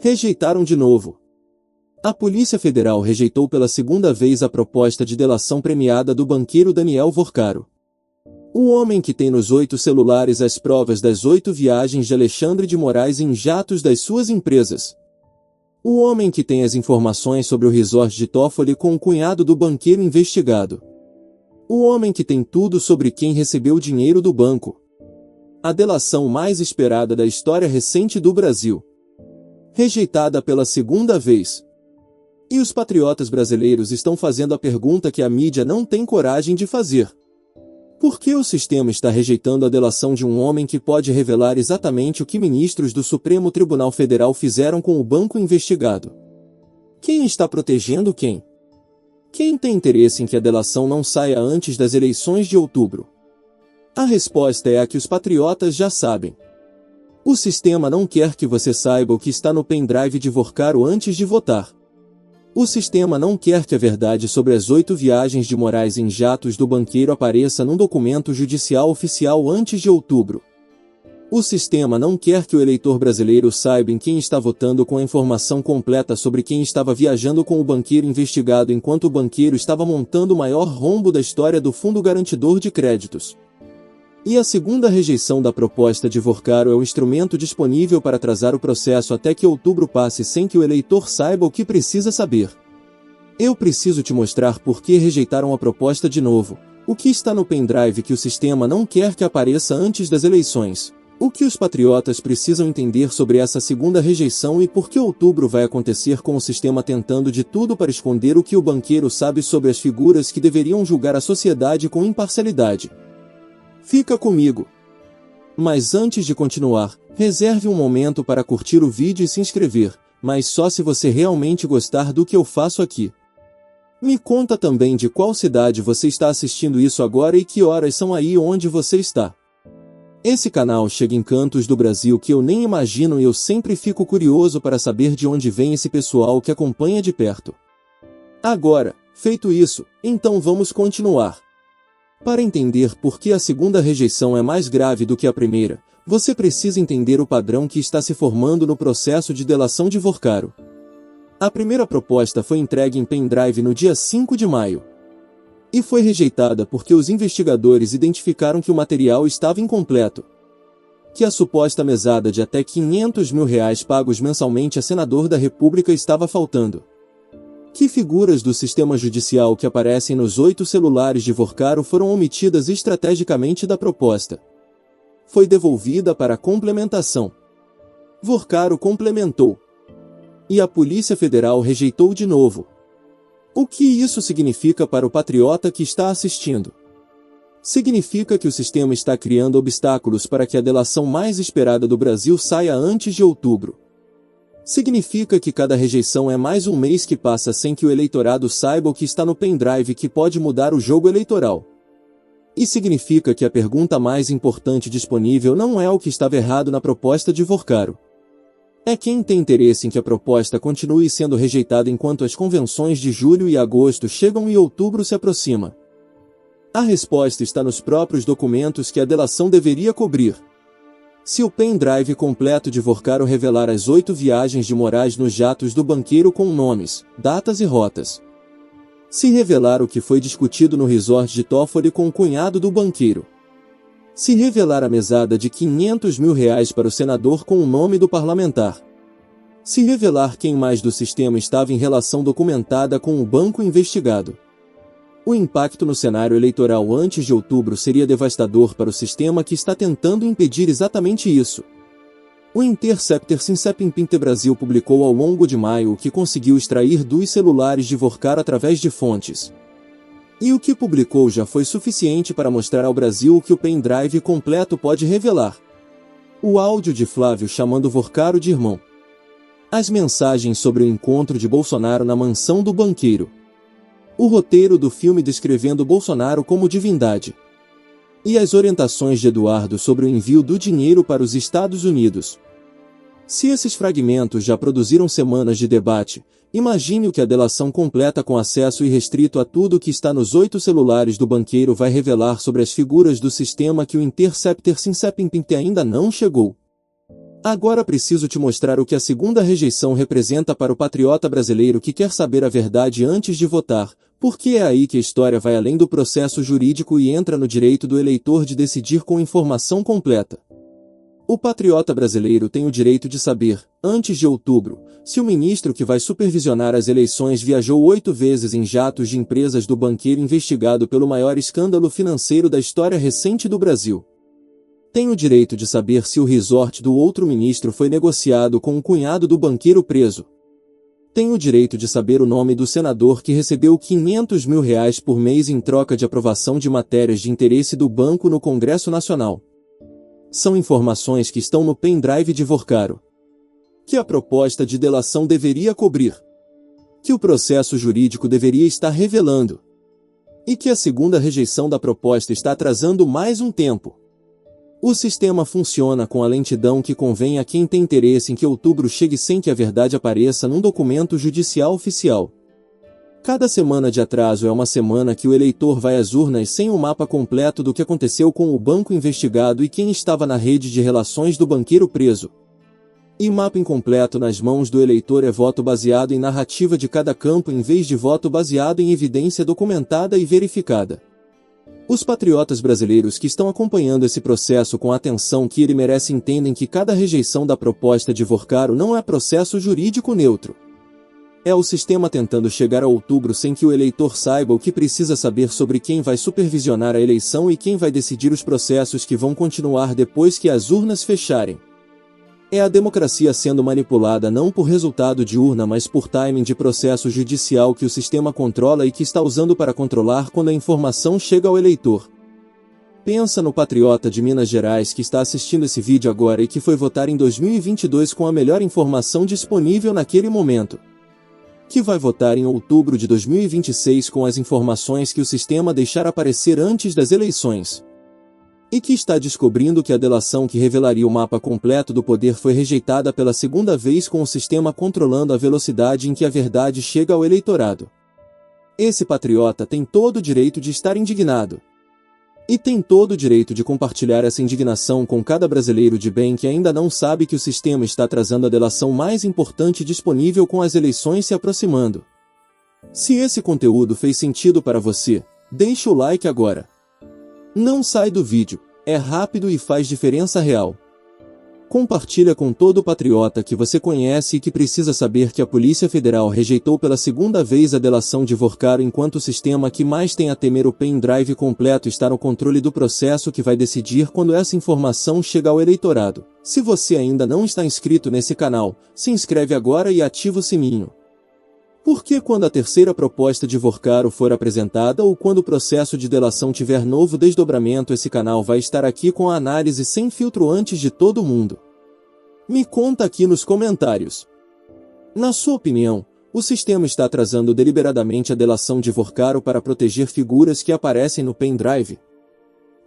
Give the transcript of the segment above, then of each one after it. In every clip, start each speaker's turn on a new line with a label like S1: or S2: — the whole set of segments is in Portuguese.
S1: Rejeitaram de novo. A Polícia Federal rejeitou pela segunda vez a proposta de delação premiada do banqueiro Daniel Vorcaro. O homem que tem nos 8 celulares as provas das 8 viagens de Alexandre de Moraes em jatos das suas empresas. O homem que tem as informações sobre o resort de Toffoli com o cunhado do banqueiro investigado. O homem que tem tudo sobre quem recebeu o dinheiro do banco. A delação mais esperada da história recente do Brasil. Rejeitada pela segunda vez. E os patriotas brasileiros estão fazendo a pergunta que a mídia não tem coragem de fazer. Por que o sistema está rejeitando a delação de um homem que pode revelar exatamente o que ministros do Supremo Tribunal Federal fizeram com o banco investigado? Quem está protegendo quem? Quem tem interesse em que a delação não saia antes das eleições de outubro? A resposta é a que os patriotas já sabem. O sistema não quer que você saiba o que está no pendrive de Vorcaro antes de votar. O sistema não quer que a verdade sobre as 8 viagens de Moraes em jatos do banqueiro apareça num documento judicial oficial antes de outubro. O sistema não quer que o eleitor brasileiro saiba em quem está votando com a informação completa sobre quem estava viajando com o banqueiro investigado enquanto o banqueiro estava montando o maior rombo da história do Fundo Garantidor de Créditos. E a segunda rejeição da proposta de Vorcaro é o instrumento disponível para atrasar o processo até que outubro passe sem que o eleitor saiba o que precisa saber. Eu preciso te mostrar por que rejeitaram a proposta de novo, o que está no pendrive que o sistema não quer que apareça antes das eleições, o que os patriotas precisam entender sobre essa segunda rejeição e por que outubro vai acontecer com o sistema tentando de tudo para esconder o que o banqueiro sabe sobre as figuras que deveriam julgar a sociedade com imparcialidade. Fica comigo. Mas antes de continuar, reserve um momento para curtir o vídeo e se inscrever, mas só se você realmente gostar do que eu faço aqui. Me conta também de qual cidade você está assistindo isso agora e que horas são aí onde você está. Esse canal chega em cantos do Brasil que eu nem imagino e eu sempre fico curioso para saber de onde vem esse pessoal que acompanha de perto. Agora, feito isso, então vamos continuar. Para entender por que a segunda rejeição é mais grave do que a primeira, você precisa entender o padrão que está se formando no processo de delação de Vorcaro. A primeira proposta foi entregue em pendrive no dia 5 de maio. E foi rejeitada porque os investigadores identificaram que o material estava incompleto. Que a suposta mesada de até R$500 mil pagos mensalmente a senador da República estava faltando. Que figuras do sistema judicial que aparecem nos 8 celulares de Vorcaro foram omitidas estrategicamente da proposta. Foi devolvida para complementação. Vorcaro complementou. E a Polícia Federal rejeitou de novo. O que isso significa para o patriota que está assistindo? Significa que o sistema está criando obstáculos para que a delação mais esperada do Brasil saia antes de outubro. Significa que cada rejeição é mais um mês que passa sem que o eleitorado saiba o que está no pendrive que pode mudar o jogo eleitoral. E significa que a pergunta mais importante disponível não é o que estava errado na proposta de Vorcaro. É quem tem interesse em que a proposta continue sendo rejeitada enquanto as convenções de julho e agosto chegam e outubro se aproxima. A resposta está nos próprios documentos que a delação deveria cobrir. Se o pendrive completo de Vorcaro revelar as 8 viagens de Moraes nos jatos do banqueiro com nomes, datas e rotas. Se revelar o que foi discutido no resort de Toffoli com o cunhado do banqueiro. Se revelar a mesada de R$500 mil para o senador com o nome do parlamentar. Se revelar quem mais do sistema estava em relação documentada com o banco investigado. O impacto no cenário eleitoral antes de outubro seria devastador para o sistema que está tentando impedir exatamente isso. O Interceptor Sincepim-Pinte Brasil publicou ao longo de maio o que conseguiu extrair dos celulares de Vorcaro através de fontes. E o que publicou já foi suficiente para mostrar ao Brasil o que o pendrive completo pode revelar. O áudio de Flávio chamando Vorcaro de irmão. As mensagens sobre o encontro de Bolsonaro na mansão do banqueiro. O roteiro do filme descrevendo Bolsonaro como divindade. E as orientações de Eduardo sobre o envio do dinheiro para os Estados Unidos. Se esses fragmentos já produziram semanas de debate, imagine o que a delação completa com acesso irrestrito a tudo que está nos 8 celulares do banqueiro vai revelar sobre as figuras do sistema que o Interceptor Sincepim-Pinte ainda não chegou. Agora preciso te mostrar o que a segunda rejeição representa para o patriota brasileiro que quer saber a verdade antes de votar, porque é aí que a história vai além do processo jurídico e entra no direito do eleitor de decidir com informação completa. O patriota brasileiro tem o direito de saber, antes de outubro, se o ministro que vai supervisionar as eleições viajou 8 vezes em jatos de empresas do banqueiro investigado pelo maior escândalo financeiro da história recente do Brasil. Tem o direito de saber se o resort do outro ministro foi negociado com o cunhado do banqueiro preso. Tem o direito de saber o nome do senador que recebeu R$500 mil por mês em troca de aprovação de matérias de interesse do banco no Congresso Nacional. São informações que estão no pendrive de Vorcaro, que a proposta de delação deveria cobrir, que o processo jurídico deveria estar revelando, e que a segunda rejeição da proposta está atrasando mais um tempo. O sistema funciona com a lentidão que convém a quem tem interesse em que outubro chegue sem que a verdade apareça num documento judicial oficial. Cada semana de atraso é uma semana que o eleitor vai às urnas sem o mapa completo do que aconteceu com o banco investigado e quem estava na rede de relações do banqueiro preso. E mapa incompleto nas mãos do eleitor é voto baseado em narrativa de cada campo em vez de voto baseado em evidência documentada e verificada. Os patriotas brasileiros que estão acompanhando esse processo com a atenção que ele merece entendem que cada rejeição da proposta de Vorcaro não é processo jurídico neutro. É o sistema tentando chegar a outubro sem que o eleitor saiba o que precisa saber sobre quem vai supervisionar a eleição e quem vai decidir os processos que vão continuar depois que as urnas fecharem. É a democracia sendo manipulada não por resultado de urna mas por timing de processo judicial que o sistema controla e que está usando para controlar quando a informação chega ao eleitor. Pensa no patriota de Minas Gerais que está assistindo esse vídeo agora e que foi votar em 2022 com a melhor informação disponível naquele momento. Que vai votar em outubro de 2026 com as informações que o sistema deixar aparecer antes das eleições. E que está descobrindo que a delação que revelaria o mapa completo do poder foi rejeitada pela segunda vez com o sistema controlando a velocidade em que a verdade chega ao eleitorado. Esse patriota tem todo o direito de estar indignado. E tem todo o direito de compartilhar essa indignação com cada brasileiro de bem que ainda não sabe que o sistema está atrasando a delação mais importante disponível com as eleições se aproximando. Se esse conteúdo fez sentido para você, deixa o like agora. Não sai do vídeo, é rápido e faz diferença real. Compartilha com todo patriota que você conhece e que precisa saber que a Polícia Federal rejeitou pela segunda vez a delação de Vorcaro enquanto o sistema que mais tem a temer o pendrive completo está no controle do processo que vai decidir quando essa informação chega ao eleitorado. Se você ainda não está inscrito nesse canal, se inscreve agora e ativa o sininho. Porque quando a terceira proposta de Vorcaro for apresentada ou quando o processo de delação tiver novo desdobramento esse canal vai estar aqui com a análise sem filtro antes de todo mundo. Me conta aqui nos comentários. Na sua opinião, o sistema está atrasando deliberadamente a delação de Vorcaro para proteger figuras que aparecem no pendrive?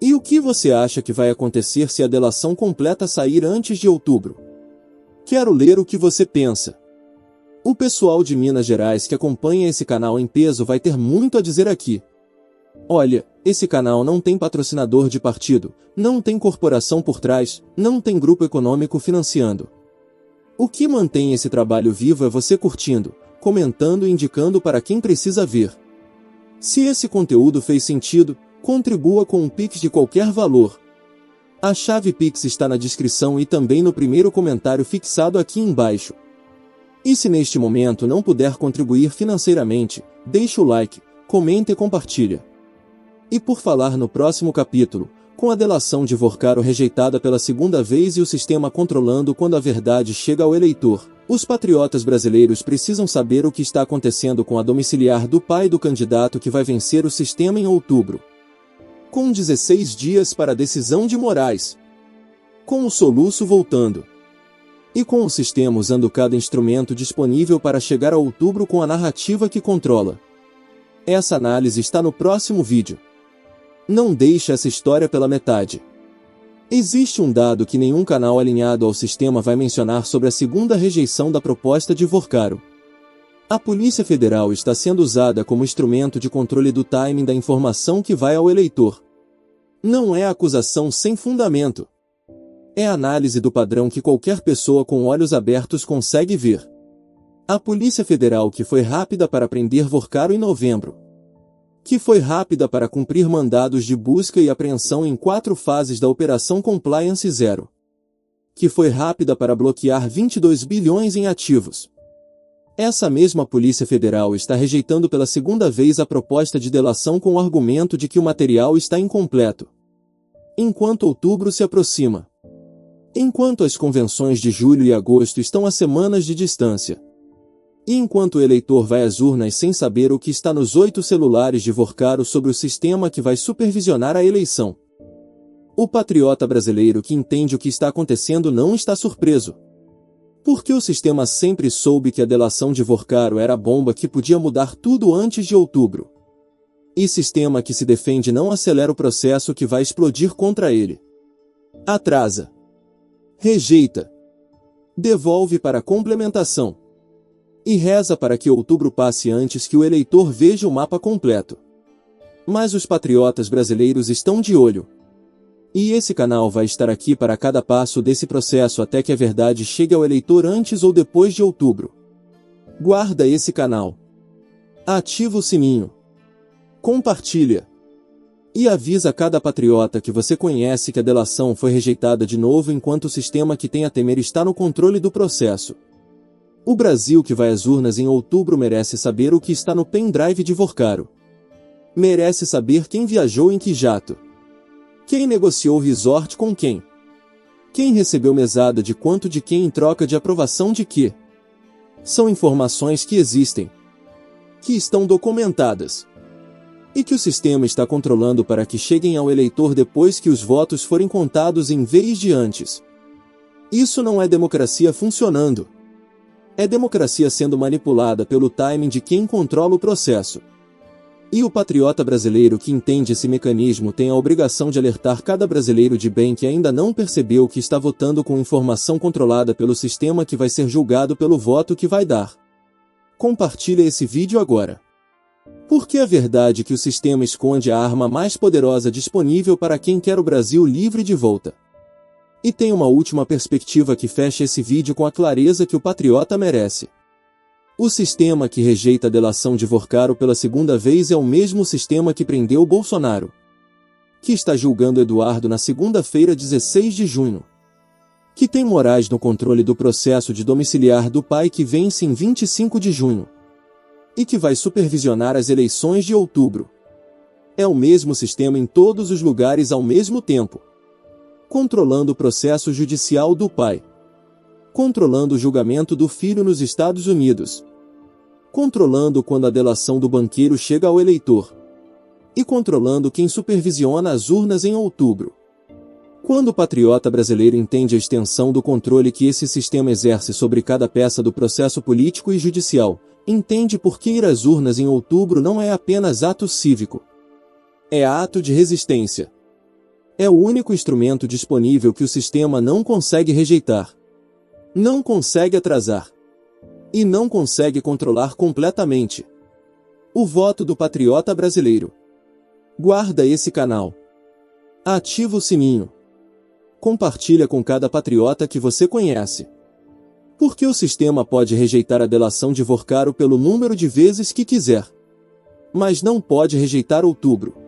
S1: E o que você acha que vai acontecer se a delação completa sair antes de outubro? Quero ler o que você pensa. O pessoal de Minas Gerais que acompanha esse canal em peso vai ter muito a dizer aqui. Olha, esse canal não tem patrocinador de partido, não tem corporação por trás, não tem grupo econômico financiando. O que mantém esse trabalho vivo é você curtindo, comentando e indicando para quem precisa ver. Se esse conteúdo fez sentido, contribua com um Pix de qualquer valor. A chave Pix está na descrição e também no primeiro comentário fixado aqui embaixo. E se neste momento não puder contribuir financeiramente, deixe o like, comenta e compartilha. E por falar no próximo capítulo, com a delação de Vorcaro rejeitada pela segunda vez e o sistema controlando quando a verdade chega ao eleitor, os patriotas brasileiros precisam saber o que está acontecendo com a domiciliar do pai do candidato que vai vencer o sistema em outubro. Com 16 dias para a decisão de Moraes. Com o soluço voltando. E com o sistema usando cada instrumento disponível para chegar a outubro com a narrativa que controla. Essa análise está no próximo vídeo. Não deixe essa história pela metade. Existe um dado que nenhum canal alinhado ao sistema vai mencionar sobre a segunda rejeição da proposta de Vorcaro. A Polícia Federal está sendo usada como instrumento de controle do timing da informação que vai ao eleitor. Não é acusação sem fundamento. É a análise do padrão que qualquer pessoa com olhos abertos consegue ver. A Polícia Federal que foi rápida para prender Vorcaro em novembro. Que foi rápida para cumprir mandados de busca e apreensão em 4 fases da Operação Compliance Zero. Que foi rápida para bloquear 22 bilhões em ativos. Essa mesma Polícia Federal está rejeitando pela segunda vez a proposta de delação com o argumento de que o material está incompleto. Enquanto outubro se aproxima. Enquanto as convenções de julho e agosto estão a semanas de distância. E enquanto o eleitor vai às urnas sem saber o que está nos 8 celulares de Vorcaro sobre o sistema que vai supervisionar a eleição. O patriota brasileiro que entende o que está acontecendo não está surpreso. Porque o sistema sempre soube que a delação de Vorcaro era a bomba que podia mudar tudo antes de outubro. E sistema que se defende não acelera o processo que vai explodir contra ele. Atrasa. Rejeita. Devolve para complementação. E reza para que outubro passe antes que o eleitor veja o mapa completo. Mas os patriotas brasileiros estão de olho. E esse canal vai estar aqui para cada passo desse processo até que a verdade chegue ao eleitor antes ou depois de outubro. Guarda esse canal. Ativa o sininho. Compartilha. E avisa cada patriota que você conhece que a delação foi rejeitada de novo enquanto o sistema que tem a temer está no controle do processo. O Brasil que vai às urnas em outubro merece saber o que está no pendrive de Vorcaro. Merece saber quem viajou em que jato. Quem negociou resort com quem? Quem recebeu mesada de quanto de quem em troca de aprovação de quê? São informações que existem. Que estão documentadas. E que o sistema está controlando para que cheguem ao eleitor depois que os votos forem contados em vez de antes. Isso não é democracia funcionando. É democracia sendo manipulada pelo timing de quem controla o processo. E o patriota brasileiro que entende esse mecanismo tem a obrigação de alertar cada brasileiro de bem que ainda não percebeu que está votando com informação controlada pelo sistema que vai ser julgado pelo voto que vai dar. Compartilha esse vídeo agora. Porque a verdade é que o sistema esconde a arma mais poderosa disponível para quem quer o Brasil livre de volta. E tem uma última perspectiva que fecha esse vídeo com a clareza que o patriota merece. O sistema que rejeita a delação de Vorcaro pela segunda vez é o mesmo sistema que prendeu o Bolsonaro. Que está julgando Eduardo na segunda-feira, 16 de junho. Que tem Moraes no controle do processo de domiciliar do pai que vence em 25 de junho. E que vai supervisionar as eleições de outubro. É o mesmo sistema em todos os lugares ao mesmo tempo. Controlando o processo judicial do pai. Controlando o julgamento do filho nos Estados Unidos. Controlando quando a delação do banqueiro chega ao eleitor. E controlando quem supervisiona as urnas em outubro. Quando o patriota brasileiro entende a extensão do controle que esse sistema exerce sobre cada peça do processo político e judicial, entende por que ir às urnas em outubro não é apenas ato cívico. É ato de resistência. É o único instrumento disponível que o sistema não consegue rejeitar. Não consegue atrasar. E não consegue controlar completamente. O voto do patriota brasileiro. Guarda esse canal. Ativa o sininho. Compartilha com cada patriota que você conhece. Porque o sistema pode rejeitar a delação de Vorcaro pelo número de vezes que quiser. Mas não pode rejeitar outubro.